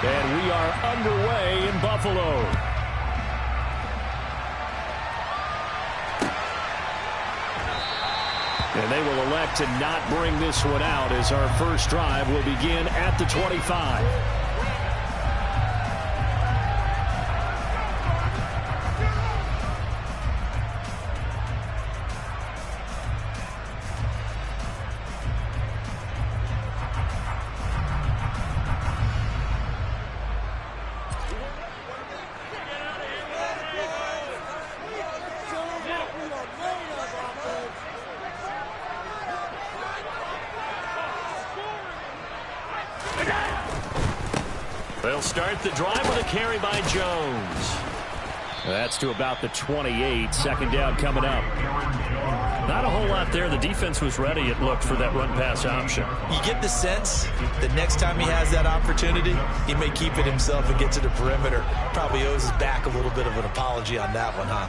And we are underway in Buffalo. And they will elect to not bring this one out as our first drive will begin at the 25. They'll start the drive with a carry by Jones. That's to about the 28. Second down coming up. Not a whole lot there. The defense was ready, it looked, for that run-pass option. You get the sense that next time he has that opportunity, he may keep it himself and get to the perimeter. Probably owes his back a little bit of an apology on that one, huh?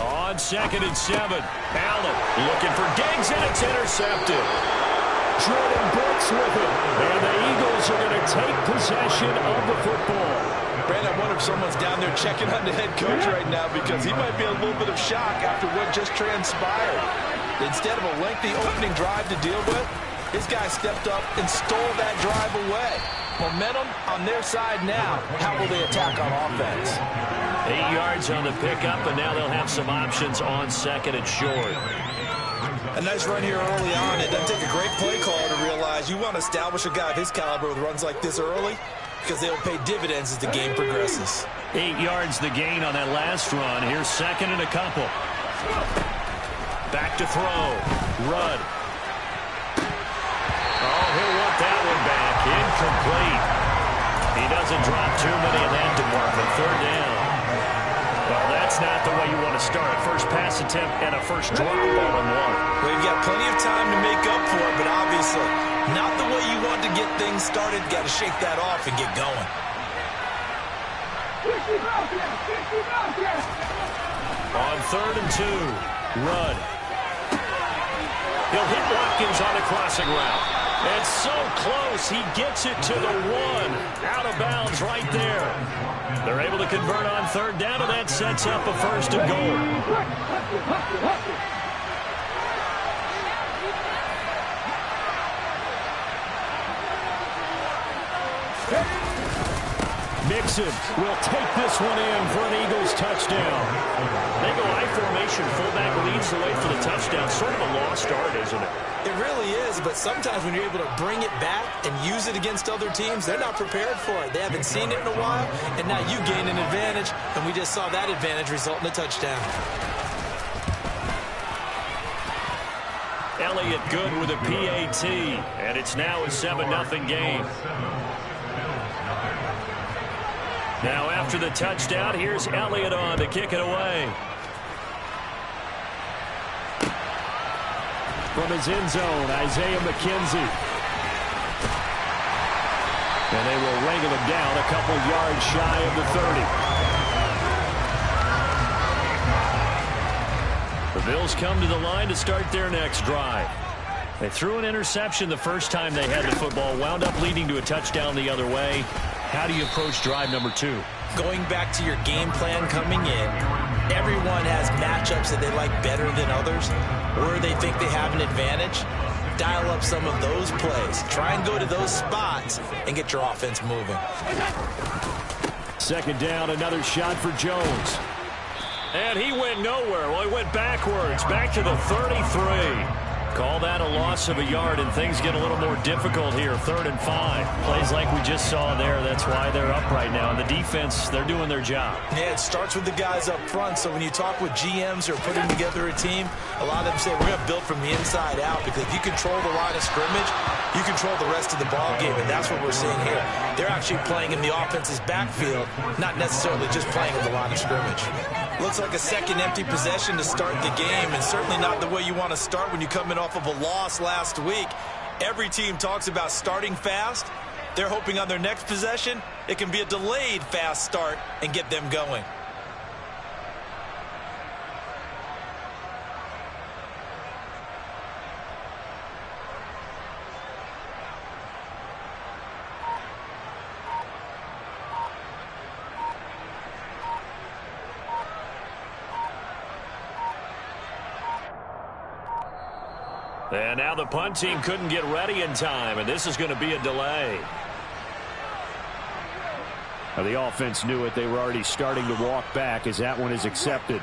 On 2nd and 7. Allen looking for Diggs, and it's intercepted. Jordan Brooks with it. And the Eagles are going to take possession of the football. Brand, I wonder if someone's down there checking on the head coach right now, because he might be a little bit of shock after what just transpired. Instead of a lengthy opening drive to deal with, his guy stepped up and stole that drive away. Momentum on their side now. How will they attack on offense? 8 yards on the pickup, and now they'll have some options on 2nd and short. A nice run here early on. It doesn't take a great play caller to realize you want to establish a guy of his caliber with runs like this early, because they'll pay dividends as the game progresses. 8 yards the gain on that last run. Here's 2nd and a couple. Back to throw. Rudd. Oh, he'll want that one back. Incomplete. He doesn't drop too many in that department. 3rd down. Well, that's not the way you want to start. First pass attempt and a first drop all in one. Well, you've got plenty of time to make up for it, but obviously not the way you want to get things started. Got to shake that off and get going. On 3rd and 2, Rudd. He'll hit Watkins on a crossing route. And so close, he gets it to the 1. Out of bounds right there. They're able to convert on 3rd down, and that sets up a 1st and goal. Mixon will take this one in for an Eagles touchdown. They go I formation. Fullback leads the way for the touchdown. Sort of a lost art, isn't it? It really is, but sometimes when you're able to bring it back and use it against other teams, they're not prepared for it. They haven't seen it in a while, and now you gain an advantage, and we just saw that advantage result in a touchdown. Elliott good with a PAT, and it's now a 7-0 game. Now after the touchdown, here's Elliott on to kick it away. From his end zone, Isaiah McKenzie. And they will wrangle him down a couple yards shy of the 30. The Bills come to the line to start their next drive. They threw an interception the first time they had the football, wound up leading to a touchdown the other way. How do you approach drive number 2? Going back to your game plan coming in, everyone has matchups that they like better than others, where they think they have an advantage. Dial up some of those plays. Try and go to those spots and get your offense moving. 2nd down, another shot for Jones. And he went nowhere. Well, he went backwards, back to the 33. Call that a loss of a yard, and things get a little more difficult here. 3rd and 5. Plays like we just saw there. That's why they're up right now. And the defense, they're doing their job. Yeah, it starts with the guys up front. So when you talk with GMs who are putting together a team, a lot of them say we're going to build from the inside out, because if you control the line of scrimmage, you control the rest of the ball game, and that's what we're seeing here. They're actually playing in the offense's backfield, not necessarily just playing in the line of scrimmage. Looks like a second empty possession to start the game, and certainly not the way you want to start when you come in off of a loss last week. Every team talks about starting fast. They're hoping on their next possession it can be a delayed fast start and get them going. And now the punt team couldn't get ready in time, and this is going to be a delay. Now the offense knew it. They were already starting to walk back as that one is accepted.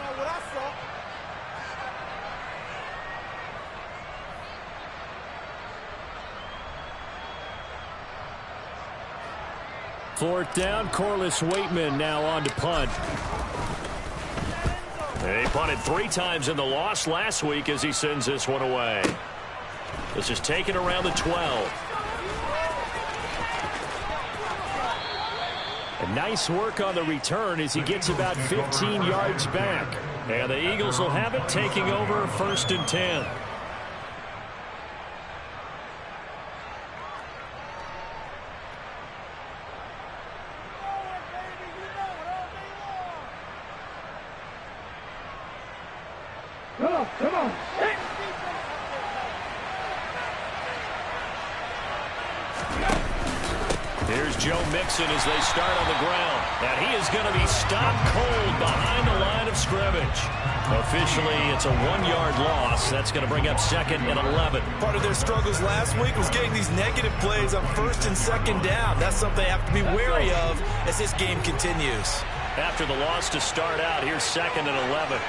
Fourth down, Corliss Waitman now on to punt. He punted 3 times in the loss last week as he sends this one away. This is taken around the 12. A nice work on the return as he gets about 15 yards back. And the Eagles will have it, taking over 1st and 10. Come on. Here's Joe Mixon as they start on the ground. And he is going to be stopped cold behind the line of scrimmage. Officially, it's a 1-yard loss. That's going to bring up 2nd and 11. Part of their struggles last week was getting these negative plays on 1st and 2nd down. That's something they have to be wary of as this game continues. After the loss to start out, here's 2nd and 11.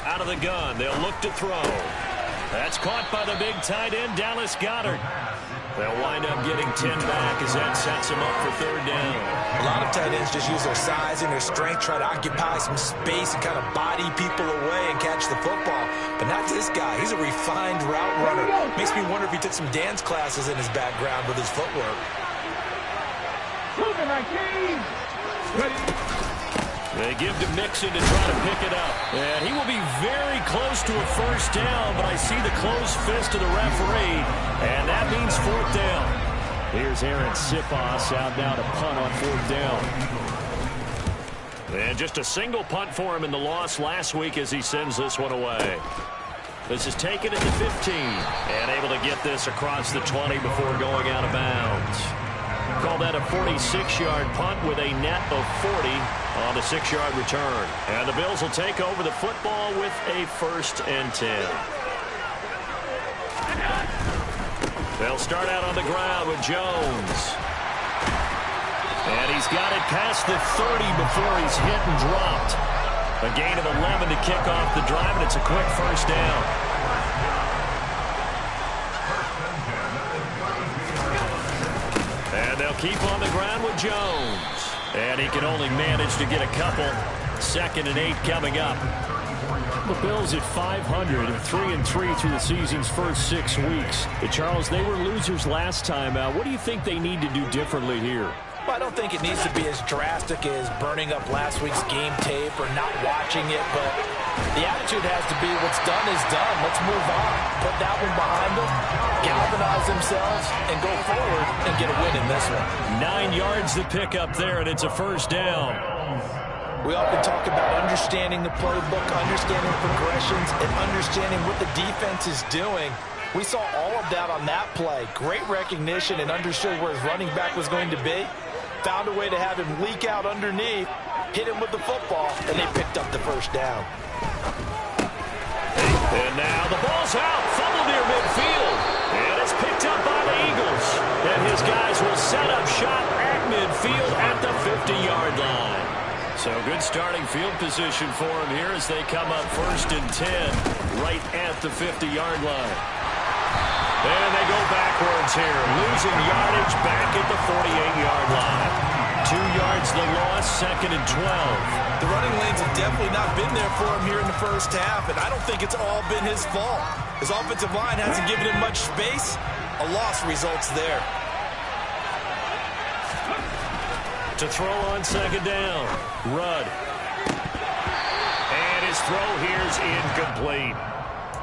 Out of the gun, they'll look to throw. That's caught by the big tight end, Dallas Goedert. They'll wind up getting 10 back as that sets them up for 3rd down. A lot of tight ends just use their size and their strength, try to occupy some space and kind of body people away and catch the football. But not this guy. He's a refined route runner. Makes me wonder if he took some dance classes in his background with his footwork. They give to Mixon to try to pick it up. And he will be very close to a 1st down, but I see the closed fist of the referee, and that means 4th down. Here's Aaron Siposs out now to punt on 4th down. And just a single punt for him in the loss last week as he sends this one away. This is taken at the 15, and able to get this across the 20 before going out of bounds. Call that a 46-yard punt with a net of 40 on the 6-yard return. And the Bills will take over the football with a 1st and 10. They'll start out on the ground with Jones. And he's got it past the 30 before he's hit and dropped. A gain of 11 to kick off the drive, and it's a quick 1st down. And they'll keep on the ground with Jones. And he can only manage to get a couple. 2nd and 8 coming up. The Bills at 500 and 3-3 through the season's first 6 weeks. But Charles, they were losers last time out. What do you think they need to do differently here? Well, I don't think it needs to be as drastic as burning up last week's game tape or not watching it, but the attitude has to be what's done is done. Let's move on. Put that one behind them, galvanize themselves, and go forward and get a win in this one. 9 yards to pick up there, and it's a 1st down. We often talk about understanding the playbook, understanding progressions, and understanding what the defense is doing. We saw all of that on that play. Great recognition and understood where his running back was going to be. Found a way to have him leak out underneath, hit him with the football, and they picked up the 1st down. And now the ball's out, fumble near midfield, and it's picked up by the Eagles. And his guys will set up shop at midfield at the 50-yard line. So good starting field position for him here as they come up 1st and 10 right at the 50-yard line. And they go backwards here, losing yardage back at the 48-yard line. 2 yards the loss, 2nd and 12. The running lanes have definitely not been there for him here in the first half, and I don't think it's all been his fault. His offensive line hasn't given him much space. A loss results there. To throw on 2nd down, Rudd. And his throw here's incomplete.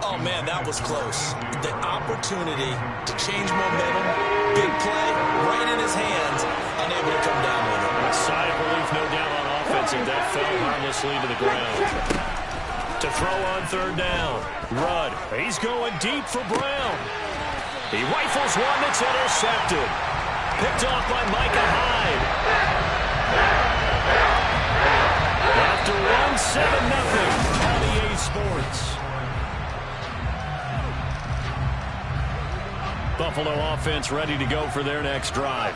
Oh, man, that was close. The opportunity to change momentum, big play, right in his hands, unable to come down with it. A sigh of relief, no doubt, on offense, and that fell harmlessly to the ground. To throw on 3rd down, Rudd. He's going deep for Brown. He rifles one that's intercepted. picked off by Micah Hyde. After one, 7-0 on EA Sports. Buffalo offense ready to go for their next drive.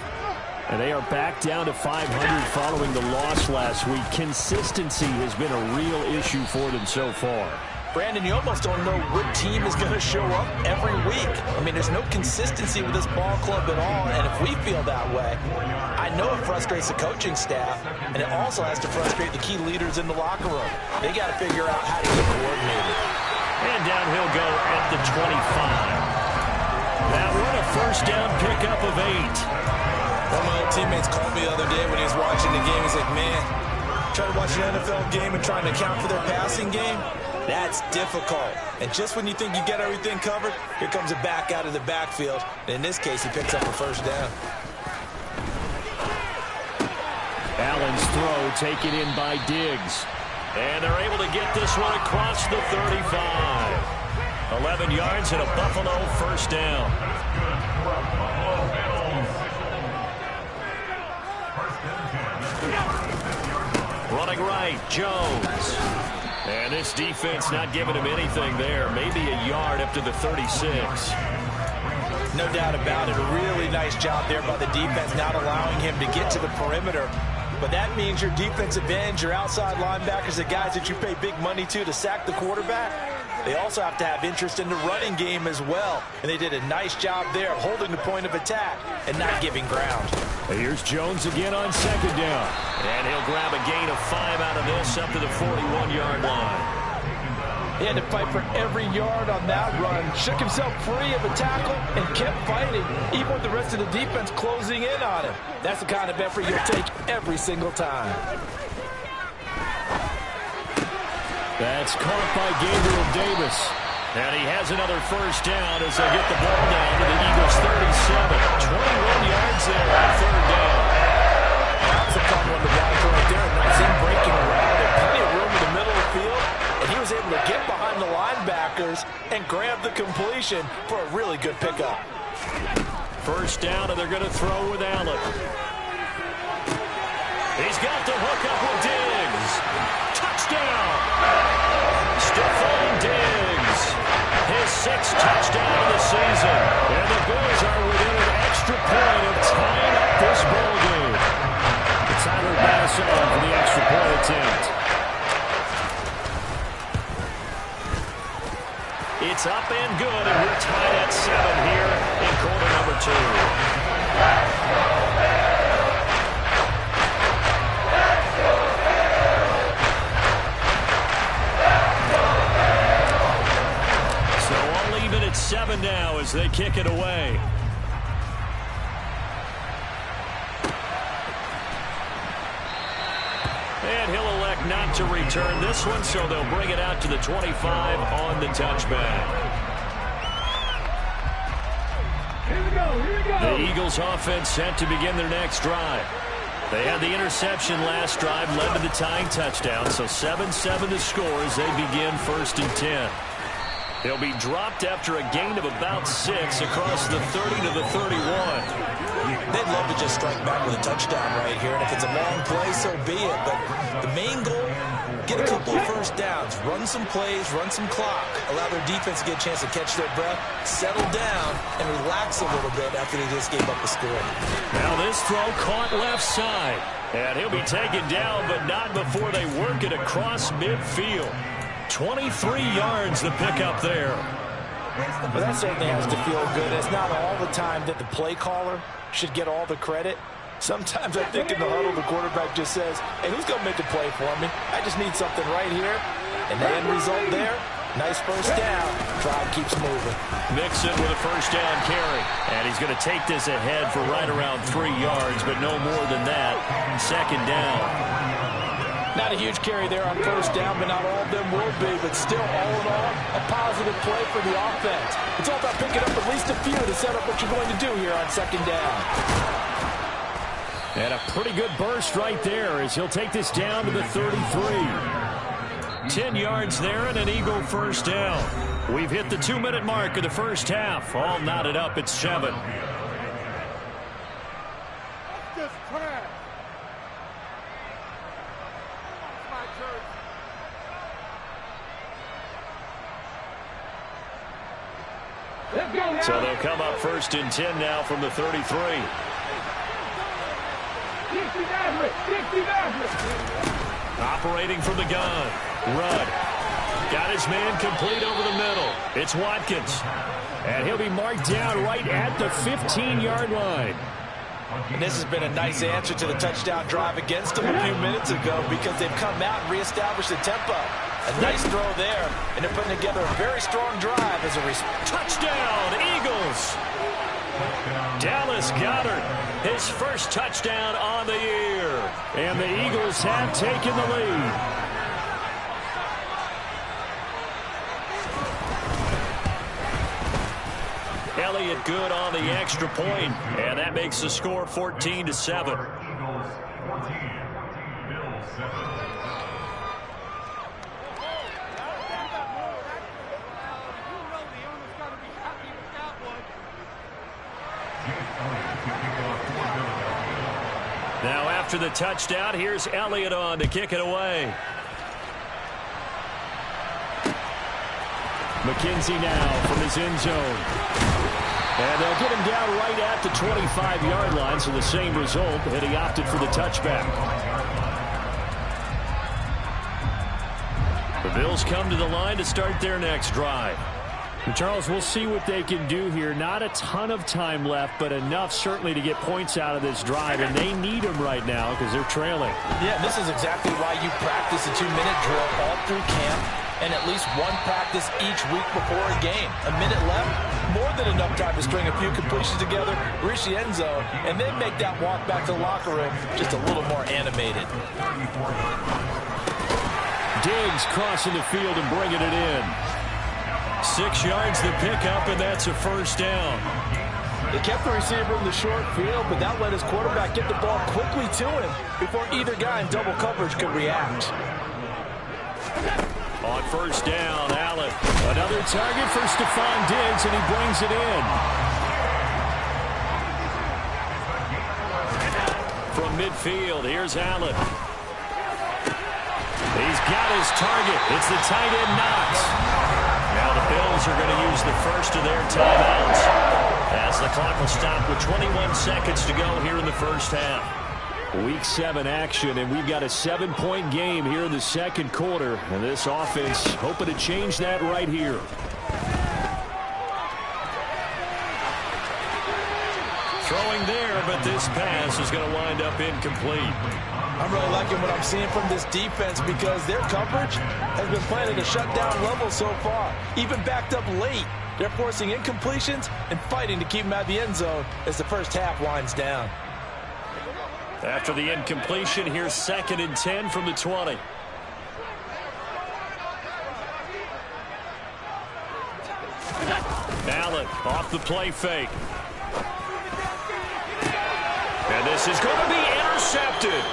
And they are back down to 500 following the loss last week. Consistency has been a real issue for them so far. Brandon, you almost don't know what team is going to show up every week. I mean, there's no consistency with this ball club at all, and if we feel that way, I know it frustrates the coaching staff, and it also has to frustrate the key leaders in the locker room. They got to figure out how to get coordinated. And down he'll go at the 25. That one a first down pickup of 8. One of my old teammates called me the other day when he was watching the game. He's like, man, trying to watch an NFL game and trying to account for their passing game, that's difficult. And just when you think you get everything covered, here comes a back out of the backfield. And in this case, he picks up a first down. Allen's throw taken in by Diggs. And they're able to get this one across the 35. 11 yards and a Buffalo first down. Running right, Jones. And this defense not giving him anything there. Maybe a yard up to the 36. No doubt about it. A really nice job there by the defense, not allowing him to get to the perimeter. But that means your defensive ends, your outside linebackers, the guys that you pay big money to sack the quarterback, they also have to have interest in the running game as well. And they did a nice job there holding the point of attack and not giving ground. Here's Jones again on second down. And he'll grab a gain of 5 out of this up to the 41-yard line. He had to fight for every yard on that run. Shook himself free of a tackle and kept fighting, even with the rest of the defense closing in on him. That's the kind of effort you'll take every single time. That's caught by Gabriel Davis. And he has another first down as they get the ball down to the Eagles' 37. 21 yards there on third down. That's a fun one to watch right there. Nice in breaking around. There's plenty of room in the middle of the field. And he was able to get behind the linebackers and grab the completion for a really good pickup. First down, and they're going to throw with Allen. He's got the hook up with Diggs. Touchdown! Stephon Diggs. His 6th touchdown of the season. And the Bills are within an extra point of tying up this ball game. Tyler Bass on for the extra point attempt. It's up and good, and we're tied at 7 here in quarter number 2. So all even at 7 now as they kick it away. And he'll elect not to return this one, so they'll bring it out to the 25 on the touchback. Here we go. The Eagles offense set to begin their next drive. They had the interception last drive, led to the tying touchdown, so 7-7 the score as they begin 1st and 10. They'll be dropped after a gain of about 6 across the 30 to the 31. They'd love to just strike back with a touchdown right here, and if it's a long play, so be it. But the main goal, get a couple of first downs, run some plays, run some clock, allow their defense to get a chance to catch their breath, settle down, and relax a little bit after they just gave up the score. Now this throw caught left side, and he'll be taken down, but not before they work it across midfield. 23 yards to pick up there. But that certainly has to feel good. It's not all the time that the play caller should get all the credit. Sometimes I think in the huddle, the quarterback just says, hey, who's going to make a play for me? I just need something right here. And the end result there, nice first down. Drive keeps moving. Mixon with a first down carry. And he's going to take this ahead for right around 3 yards, but no more than that. 2nd down. Not a huge carry there on first down, but not all of them will be. But still, all in all, a positive play for the offense. It's all about picking up at least a few to set up what you're going to do here on 2nd down. And a pretty good burst right there as he'll take this down to the 33. 10 yards there and an Eagle first down. We've hit the 2-minute mark of the first half. All knotted up at 7. So they'll come up 1st and 10 now from the 33. Operating from the gun. Rudd. Got his man complete over the middle. It's Watkins. And he'll be marked down right at the 15-yard line. And this has been a nice answer to the touchdown drive against them a few minutes ago because they've come out and reestablished the tempo. A nice throw there, and they're putting together a very strong drive as a touchdown, Eagles! Dallas Goedert, his first touchdown on the year. And the Eagles have taken the lead. Elliott good on the extra point, and that makes the score 14-7. Now after the touchdown, here's Elliott on to kick it away. McKenzie now from his end zone. And they'll get him down right at the 25-yard line, so the same result, and he opted for the touchback. The Bills come to the line to start their next drive. And Charles, we'll see what they can do here. Not a ton of time left, but enough certainly to get points out of this drive, and they need them right now because they're trailing. Yeah, this is exactly why you practice a 2-minute drill all through camp and at least one practice each week before a game. A minute left, more than enough time to string a few completions together, reach the end zone, and then make that walk back to the locker room just a little more animated. Diggs crossing the field and bringing it in. 6 yards to pick up, and that's a first down. They kept the receiver in the short field, but that let his quarterback get the ball quickly to him before either guy in double coverage could react. On first down, Allen. Another target for Stephon Diggs, and he brings it in. From midfield, here's Allen. He's got his target. It's the tight end Knox. Now the Bills are going to use the first of their timeouts as the clock will stop with 21 seconds to go here in the first half. Week 7 action, and we've got a 7-point game here in the second quarter. And this offense hoping to change that right here. Throwing there, but this pass is going to wind up incomplete. I'm really liking what I'm seeing from this defense because their coverage has been playing at a shutdown level so far. Even backed up late, they're forcing incompletions and fighting to keep them out of the end zone as the first half winds down. After the incompletion, here's 2nd and 10 from the 20. Allen off the play fake. And this is going to be intercepted.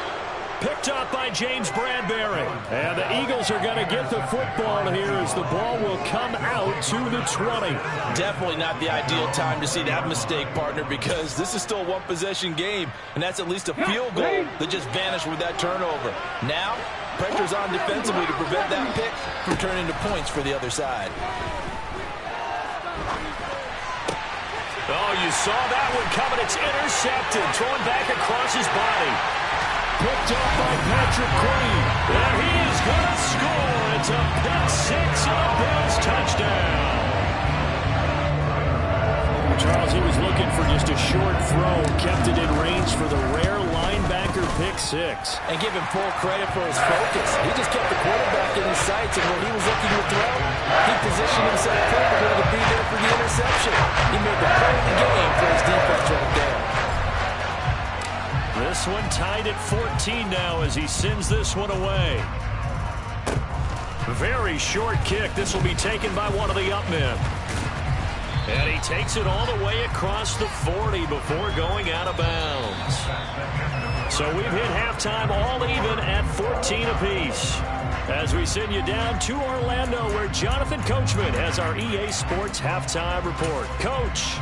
Picked up by James Bradbury. And the Eagles are going to get the football here as the ball will come out to the 20. Definitely not the ideal time to see that mistake, partner, because this is still a one-possession game, and that's at least a field goal that just vanished with that turnover. Now, pressure's on defensively to prevent that pick from turning into points for the other side. Oh, you saw that one coming. It's intercepted. Thrown back across his body. Picked up by Patrick Queen. And he is going to score. It's a pick six and a Bills touchdown. Charles, he was looking for just a short throw. Kept it in range for the rare linebacker pick six. And give him full credit for his focus. He just kept the quarterback in his sights, and when he was looking to throw, he positioned himself perfectly to be there for the interception. He made the play of the game for his defense right there. This one tied at 14 now as he sends this one away. Very short kick. This will be taken by one of the up men. And he takes it all the way across the 40 before going out of bounds. So we've hit halftime all even at 14 apiece. As we send you down to Orlando, where Jonathan Coachman has our EA Sports halftime report. Coach.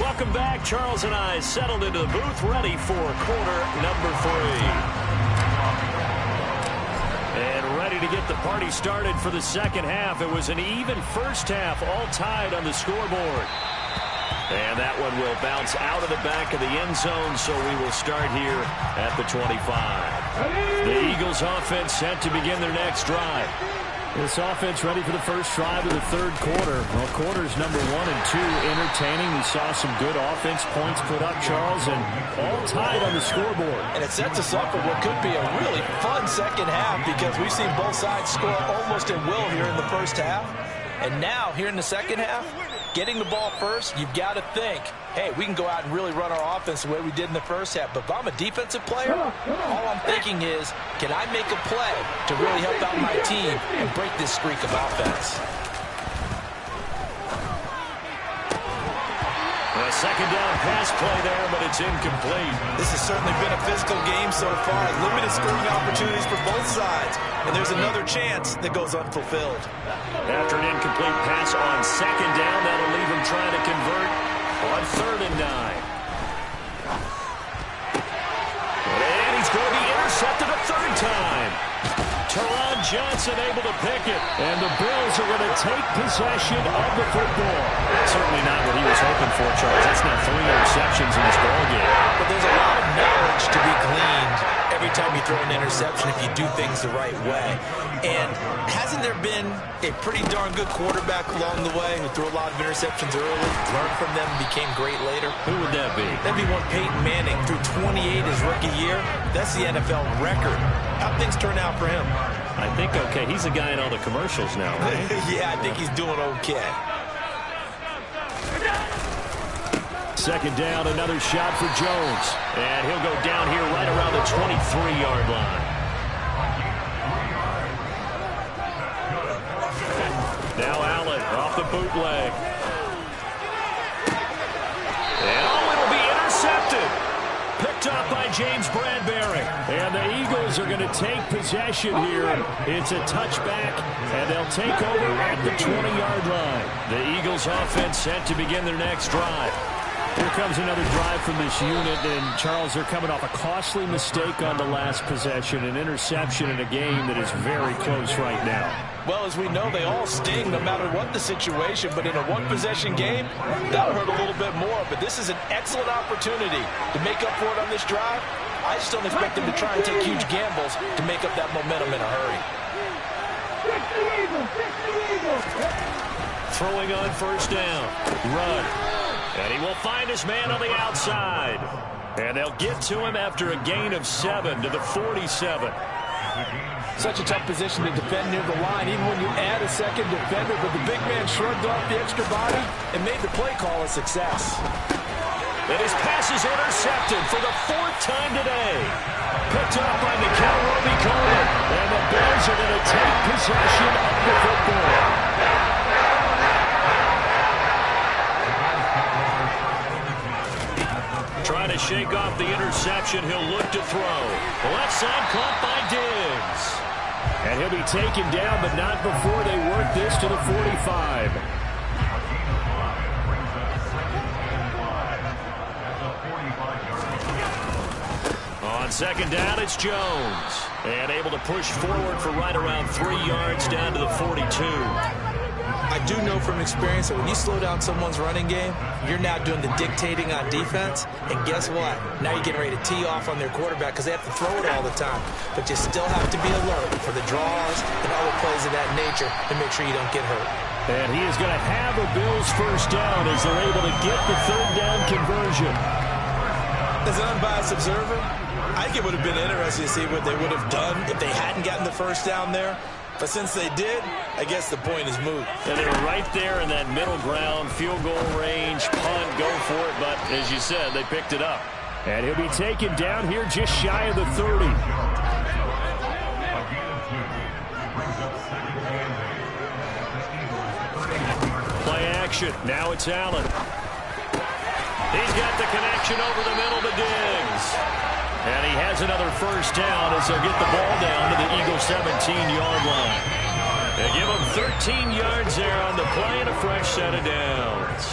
Welcome back. Charles and I settled into the booth, ready for quarter number 3. And ready to get the party started for the second half. It was an even first half, all tied on the scoreboard. And that one will bounce out of the back of the end zone, so we will start here at the 25. The Eagles offense set to begin their next drive. This offense ready for the first drive of the third quarter. Well, quarters number 1 and 2 entertaining. We saw some good offense points put up, Charles, and all tied on the scoreboard. And it sets us up for what could be a really fun second half because we've seen both sides score almost at will here in the first half. And now, here in the second half, getting the ball first, you've got to think, hey, we can go out and really run our offense the way we did in the first half. But if I'm a defensive player, all I'm thinking is, can I make a play to really help out my team and break this streak of offense? A second down pass play there, but it's incomplete. This has certainly been a physical game so far. Limited scoring opportunities for both sides. And there's another chance that goes unfulfilled. After an incomplete pass on second down, that'll leave him trying to convert on 3rd and 9. And he's going to be intercepted a third time. Taron Johnson able to pick it. And the Bills are going to take possession of the football. Certainly not what he was hoping for, Charles. That's now 3 interceptions in this ballgame. But there's a lot of knowledge to be gleaned every time you throw an interception if you do things the right way. And hasn't there been a pretty darn good quarterback along the way who threw a lot of interceptions early, learned from them, and became great later? Who would that be? That'd be one Peyton Manning, threw 28 his rookie year. That's the NFL record. How'd things turn out for him? I think okay. He's a guy in all the commercials now, right? Yeah, I think he's doing okay. Second down, another shot for Jones. And he'll go down here right around the 23-yard line. Now Allen off the bootleg. And it'll be intercepted. Picked up by James Bradbury. And the Eagles are going to take possession here. It's a touchback, and they'll take over at the 20-yard line. The Eagles offense set to begin their next drive. Here comes another drive from this unit, and Charles, they're coming off a costly mistake on the last possession, an interception in a game that is very close right now. Well, as we know, they all sting no matter what the situation, but in a one-possession game, that'll hurt a little bit more. But this is an excellent opportunity to make up for it on this drive. I just don't expect them to try and take huge gambles to make up that momentum in a hurry. Throwing on first down. Run. And he will find his man on the outside. And they'll get to him after a gain of 7 to the 47. Such a tough position to defend near the line, even when you add a second defender. But the big man shrugged off the extra body and made the play call a success. And his pass is intercepted for the 4th time today. Picked up by Mikel Roby-Coleman. And the Bills are going to take possession of the football. Trying to shake off the interception. He'll look to throw. The left side caught by Diggs. And he'll be taken down, but not before they work this to the 45. On second down, it's Jones. And able to push forward for right around 3 yards down to the 42. I do know from experience that when you slow down someone's running game, you're now doing the dictating on defense. And guess what? Now you're getting ready to tee off on their quarterback because they have to throw it all the time. But you still have to be alert for the draws and other plays of that nature to make sure you don't get hurt. And he is going to have a Bills first down as they're able to get the third down conversion. As an unbiased observer, I think it would have been interesting to see what they would have done if they hadn't gotten the first down there. But since they did, I guess the point is moot. And they were right there in that middle ground, field goal range, punt, go for it. But as you said, they picked it up. And he'll be taken down here just shy of the 30. Play action. Now it's Allen. He's got the connection over the middle to Diggs. And he has another first down as they'll get the ball down to the Eagles' 17-yard line. They give him 13 yards there on the play and a fresh set of downs.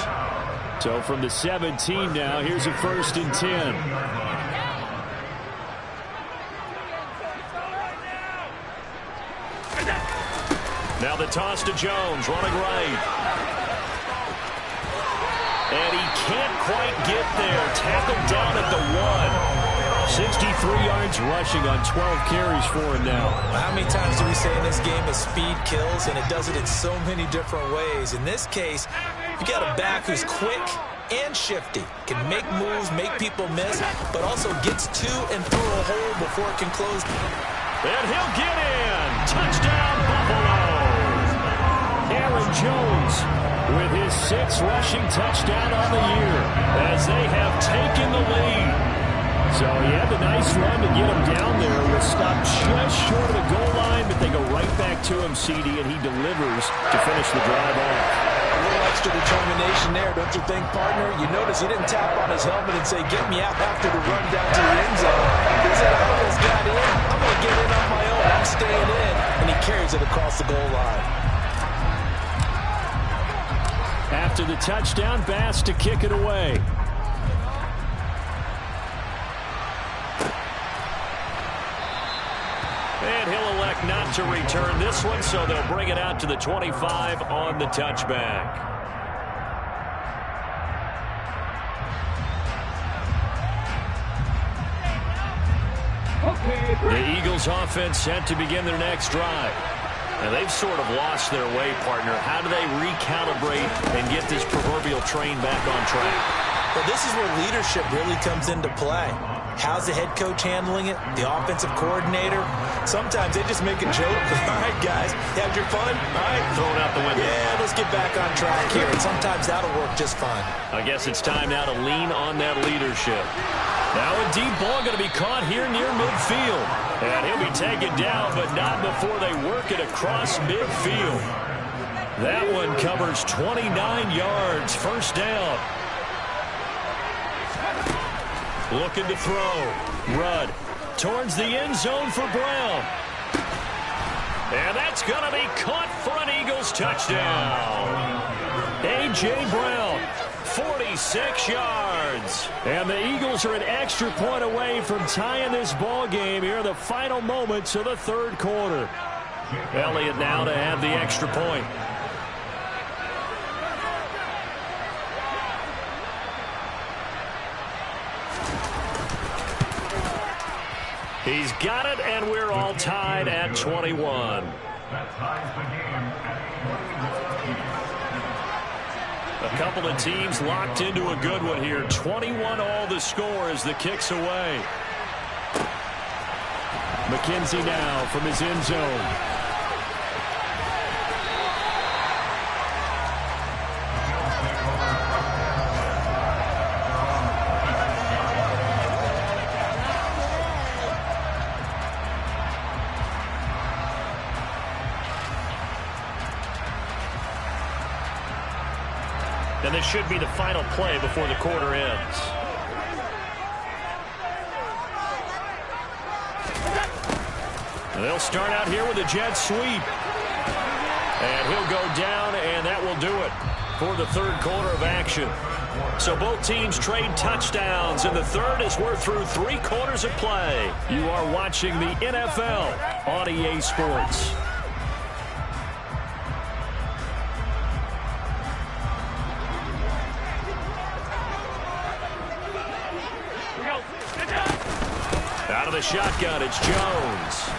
So from the 17 now, here's a 1st and 10. Now the toss to Jones, running right. And he can't quite get there. Tackled down at the 1. 63 yards rushing on 12 carries for him now. How many times do we say in this game that speed kills, and it does it in so many different ways? In this case, you got a back who's quick and shifty, can make moves, make people miss, but also gets to and through a hole before it can close. And he'll get in. Touchdown, Buffalo. Aaron Jones with his 6th rushing touchdown on the year as they have taken the lead. So he had the nice run to get him down there. Was stopped just short of the goal line, but they go right back to him, CD, and he delivers to finish the drive off. A little extra determination there, don't you think, partner? You notice he didn't tap on his helmet and say, get me out after the run down to the end zone. He said, I almost got in. I'm going to get in on my own. I'm staying in. And he carries it across the goal line. After the touchdown, Bass to kick it away. And he'll elect not to return this one, so they'll bring it out to the 25 on the touchback. The Eagles offense set to begin their next drive. And they've sort of lost their way, partner. How do they recalibrate and get this proverbial train back on track? Well, this is where leadership really comes into play. How's the head coach handling it? The offensive coordinator? Sometimes they just make a joke. All right, guys, you had your fun? All right. Throw it out the window. Yeah, let's get back on track here. And sometimes that'll work just fine. I guess it's time now to lean on that leadership. Now a deep ball going to be caught here near midfield. And he'll be taken down, but not before they work it across midfield. That one covers 29 yards. First down. Looking to throw. Rudd towards the end zone for Brown. And that's going to be caught for an Eagles touchdown. A.J. Brown, 46 yards. And the Eagles are an extra point away from tying this ball game here in the final moments of the third quarter. Elliott now to have the extra point. He's got it, and we're all tied at 21. A couple of teams locked into a good one here. 21 all the score as the kick's away. McKenzie now from his end zone. And this should be the final play before the quarter ends. And they'll start out here with a jet sweep. And he'll go down, and that will do it for the third quarter of action. So both teams trade touchdowns, and the third as we're through 3 quarters of play. You are watching the NFL on EA Sports. Out of the shotgun, it's Jones.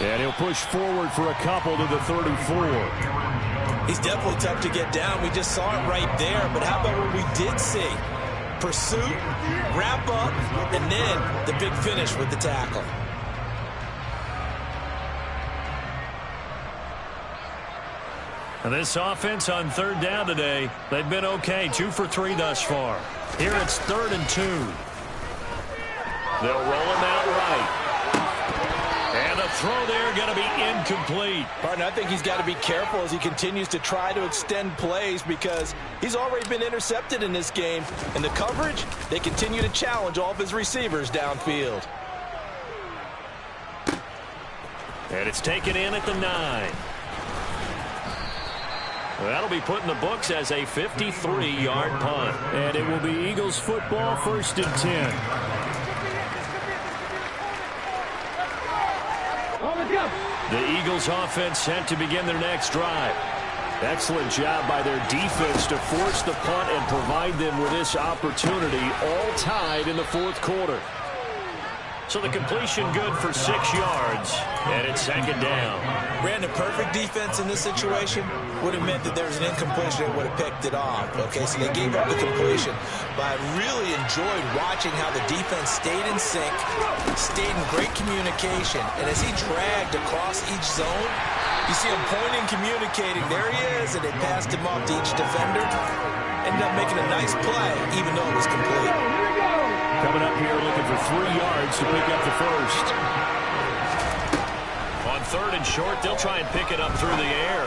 And he'll push forward for a couple to the 34. He's definitely tough to get down. We just saw it right there. But how about what we did see? Pursuit, wrap up, and then the big finish with the tackle. And this offense on third down today, they've been okay. 2 for 3 thus far. Here it's 3rd and 2. They'll roll him out right. And the throw there going to be incomplete. Partner, I think he's got to be careful as he continues to try to extend plays because he's already been intercepted in this game. And the coverage, they continue to challenge all of his receivers downfield. And it's taken in at the 9. That'll be put in the books as a 53-yard punt. And it will be Eagles football, 1st and 10. The Eagles offense set to begin their next drive. Excellent job by their defense to force the punt and provide them with this opportunity, all tied in the 4th quarter. So the completion good for 6 yards, and it's 2nd down. Brandon, perfect defense in this situation would have meant that there was an incompletion that would have picked it off. Okay, so they gave up the completion. But I really enjoyed watching how the defense stayed in sync, stayed in great communication, and as he dragged across each zone, you see him pointing, communicating. There he is, and they passed him off to each defender. Ended up making a nice play, even though it was complete. Coming up here looking for 3 yards to pick up the first. On 3rd and short, they'll try and pick it up through the air.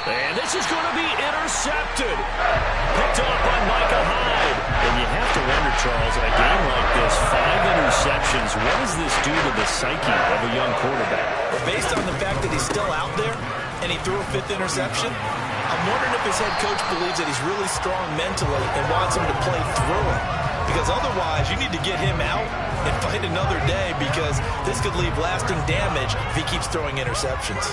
And this is going to be intercepted. Picked off by Micah Hyde. And you have to wonder, Charles, in a game like this, 5 interceptions, what does this do to the psyche of a young quarterback? Well, based on the fact that he's still out there and he threw a 5th interception, I'm wondering if his head coach believes that he's really strong mentally and wants him to play through it. Because otherwise, you need to get him out and fight another day, because this could leave lasting damage if he keeps throwing interceptions.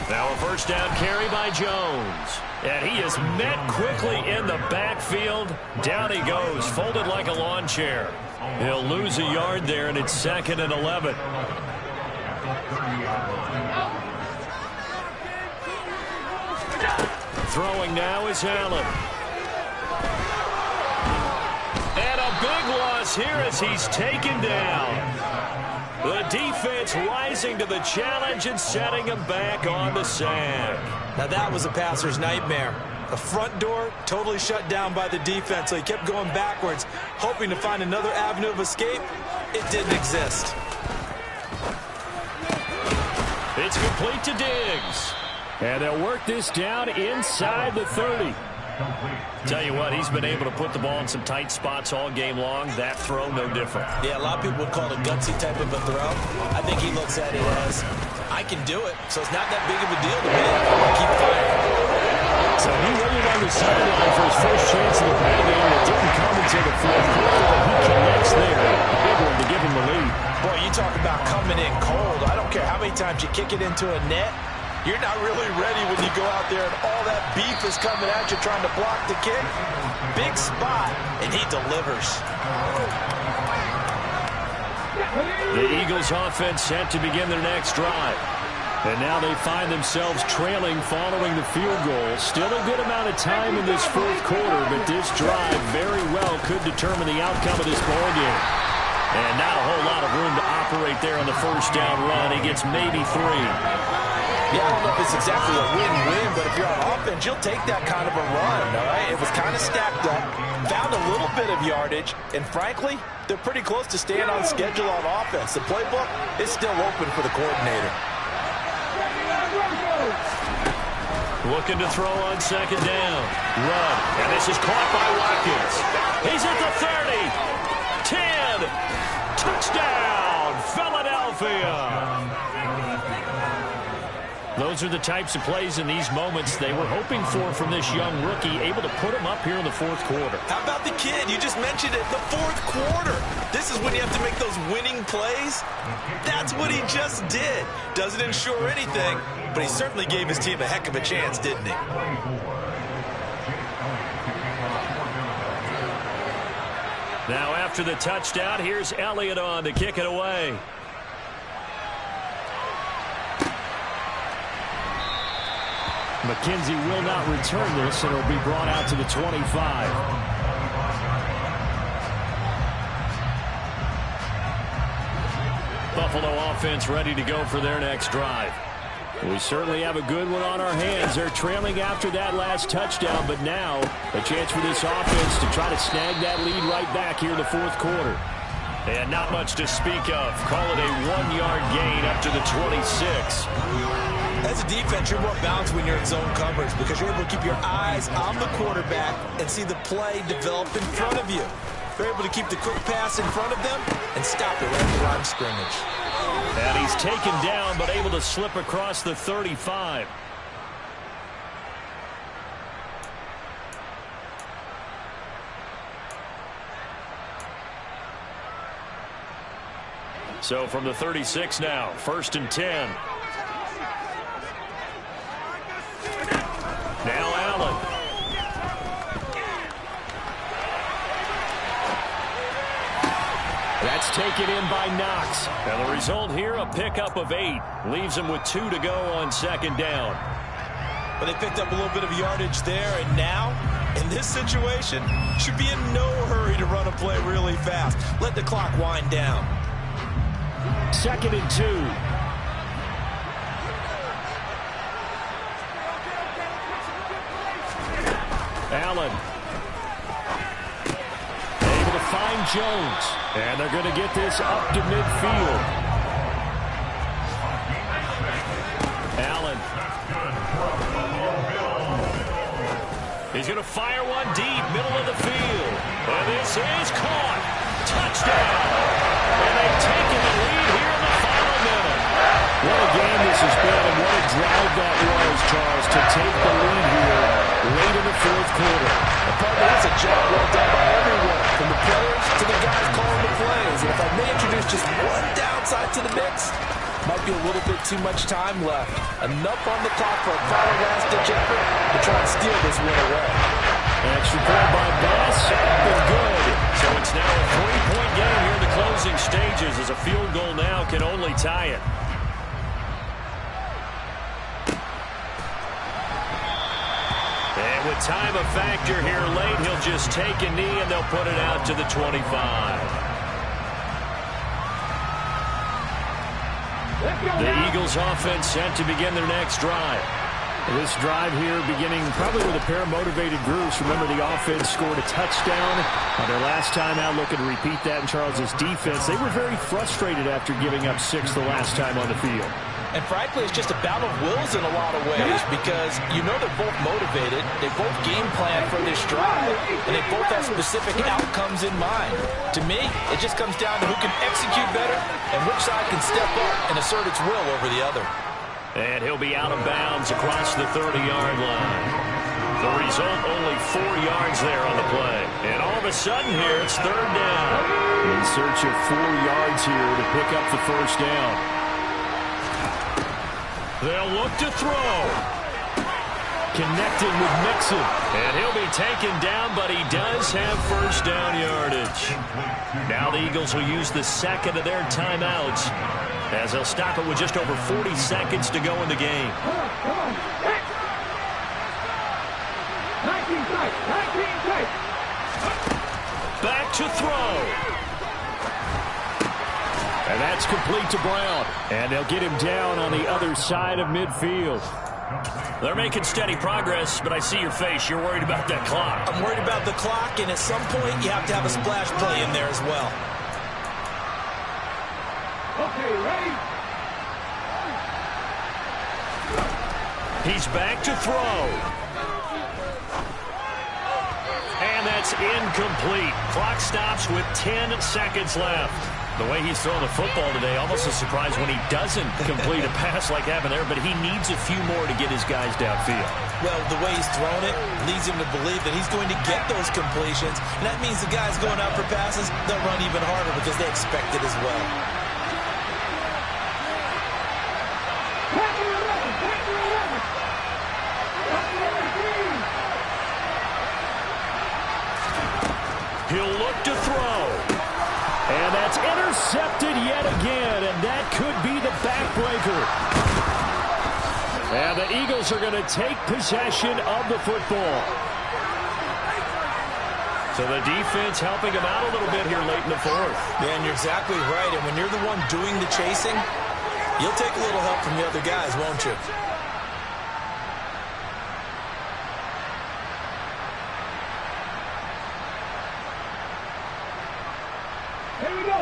Now a 1st down carry by Jones. And he is met quickly in the backfield. Down he goes, folded like a lawn chair. He'll lose a yard there, and it's 2nd and 11. Throwing now is Allen. And a big loss here as he's taken down. The defense rising to the challenge and setting him back on the sack. Now that was a passer's nightmare. The front door totally shut down by the defense, so he kept going backwards, hoping to find another avenue of escape. It didn't exist. It's complete to Diggs. And they'll work this down inside the 30. Tell you what, he's been able to put the ball in some tight spots all game long. That throw, no different. Yeah, a lot of people would call it a gutsy type of a throw. I think he looks at it as, I can do it, so it's not that big of a deal to me. I'm going to keep firing. So he waited on the sideline for his first chance in the ball game. It didn't come until the 4th quarter, but he connects there. A big one to give him the lead. Boy, you talk about coming in cold. I don't care how many times you kick it into a net. You're not really ready when you go out there and all that beef is coming at you trying to block the kick. Big spot, and he delivers. The Eagles offense set to begin their next drive. And now they find themselves trailing following the field goal. Still a good amount of time in this 4th quarter, but this drive very well could determine the outcome of this ball game. And not a whole lot of room to operate there on the 1st down run. He gets maybe 3. Yeah, I don't know if it's exactly a win-win, but if you're on offense, you'll take that kind of a run, all right? It was kind of stacked up, found a little bit of yardage, and frankly, they're pretty close to staying on schedule on offense. The playbook is still open for the coordinator. Looking to throw on 2nd down. Run, and this is caught by Watkins. He's at the 30, 10, touchdown, Philadelphia. Those are the types of plays in these moments they were hoping for from this young rookie, able to put him up here in the 4th quarter. How about the kid? You just mentioned it, the 4th quarter. This is when you have to make those winning plays. That's what he just did. Doesn't ensure anything, but he certainly gave his team a heck of a chance, didn't he? Now after the touchdown, here's Elliott on to kick it away. McKenzie will not return this, and it'll be brought out to the 25. Buffalo offense ready to go for their next drive. We certainly have a good one on our hands. They're trailing after that last touchdown, but now a chance for this offense to try to snag that lead right back here in the 4th quarter. And not much to speak of. Call it a 1-yard gain up to the 26. As a defense, you're more balanced when you're in zone coverage because you're able to keep your eyes on the quarterback and see the play develop in front of you. You're able to keep the quick pass in front of them and stop it right at the line of scrimmage. And he's taken down, but able to slip across the 35. So from the 36 now, 1st and 10. Now Allen. That's taken in by Knox. And the result here, a pickup of 8. Leaves him with 2 to go on 2nd down. But they picked up a little bit of yardage there, and now, in this situation, should be in no hurry to run a play really fast. Let the clock wind down. 2nd and 2. Allen. Able to find Jones. And they're going to get this up to midfield. Allen. He's going to fire one deep, middle of the field. And this is caught. Touchdown. And they've taken the lead here in the final minute. What a game this has been, and what a drive that was, Charles, to take the lead here late in the 4th quarter. That's a job well done by everyone, from the players to the guys calling the plays. And if I may introduce just one downside to the mix, might be a little bit too much time left. Enough on the clock for a final last-ditch effort to try and steal this win away. Extra point by Bass, and good. So it's now a 3-point game here in the closing stages, as a field goal now can only tie it. And with time a factor here late, he'll just take a knee and they'll put it out to the 25. The Eagles offense set to begin their next drive. This drive here beginning probably with a pair of motivated groups. Remember, the offense scored a touchdown on their last time out. Looking to repeat that in Charles's defense. They were very frustrated after giving up 6 the last time on the field. And frankly, it's just a battle of wills in a lot of ways, because you know they're both motivated, they both game plan for this drive, and they both have specific outcomes in mind. To me, it just comes down to who can execute better and which side can step up and assert its will over the other. And he'll be out of bounds across the 30-yard line. The result, only 4 yards there on the play. And all of a sudden here, it's 3rd down. In search of 4 yards here to pick up the 1st down. They'll look to throw. Connecting with Mixon. And he'll be taken down, but he does have 1st down yardage. Now the Eagles will use the 2nd of their timeouts, as they'll stop it with just over 40 seconds to go in the game. 19 tight. Back to throw. And that's complete to Brown. And they'll get him down on the other side of midfield. They're making steady progress, but I see your face. You're worried about that clock. I'm worried about the clock, and at some point you have to have a splash play in there as well. Okay, ready? He's back to throw. And that's incomplete. Clock stops with 10 seconds left. The way he's throwing the football today, almost a surprise when he doesn't complete a pass like happened there, but he needs a few more to get his guys downfield. Well, the way he's thrown it leads him to believe that he's going to get those completions, and that means the guys going out for passes, they'll run even harder because they expect it as well. He'll look to throw. And that's intercepted yet again, and that could be the backbreaker. And the Eagles are going to take possession of the football. So the defense helping them out a little bit here late in the 4th. Yeah, and you're exactly right. And when you're the one doing the chasing, you'll take a little help from the other guys, won't you?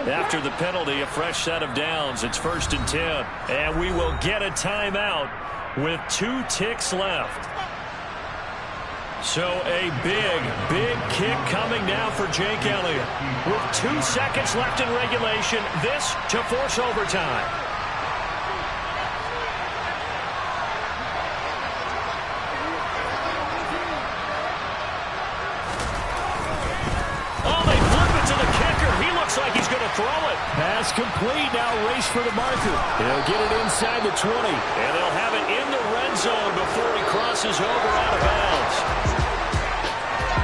After the penalty, a fresh set of downs. It's 1st and 10. And we will get a timeout with 2 ticks left. So a big kick coming now for Jake Elliott. With 2 seconds left in regulation, this to force overtime. Oh, they flip it to the kicker. He looks like he's going to throw it. Pass complete. Now race for the marker. He'll get it inside the 20. And they'll have it in the red zone before he crosses over out of bounds.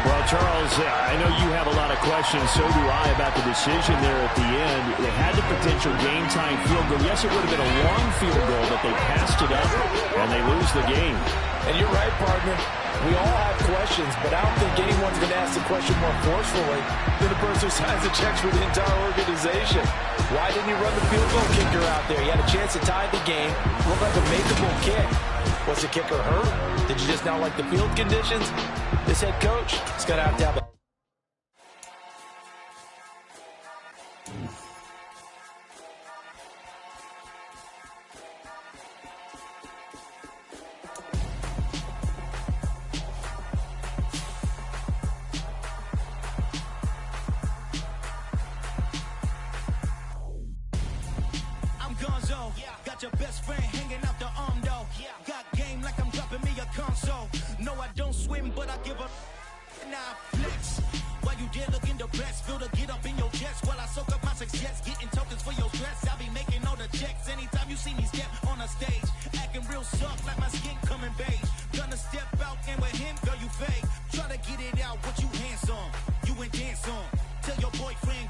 Well, Charles, I know you have a lot of questions. So do I about the decision there at the end. They had the potential game-time field goal. Yes, it would have been a long field goal, but they passed it up, and they lose the game. And you're right, partner. We all have questions, but I don't think anyone's going to ask the question more forcefully than the person who signs the checks for the entire organization. Why didn't you run the field goal kicker out there? He had a chance to tie the game. Looked like a makeable kick. Was the kicker hurt? Did you just not like the field conditions? This head coach is going to have a... Gonzo, got your best friend hanging out the arm though. Got game like I'm dropping me a console. No, I don't swim, but I give a nah flex. While you there looking the best, feel the get up in your chest while I soak up my success, getting tokens for your stress. I'll be making all the checks anytime you see me step on a stage, acting real soft like my skin coming beige. Gonna step out and with him, girl, you fake. Try to get it out, what you handsome, you ain't dance on. Tell your boyfriend.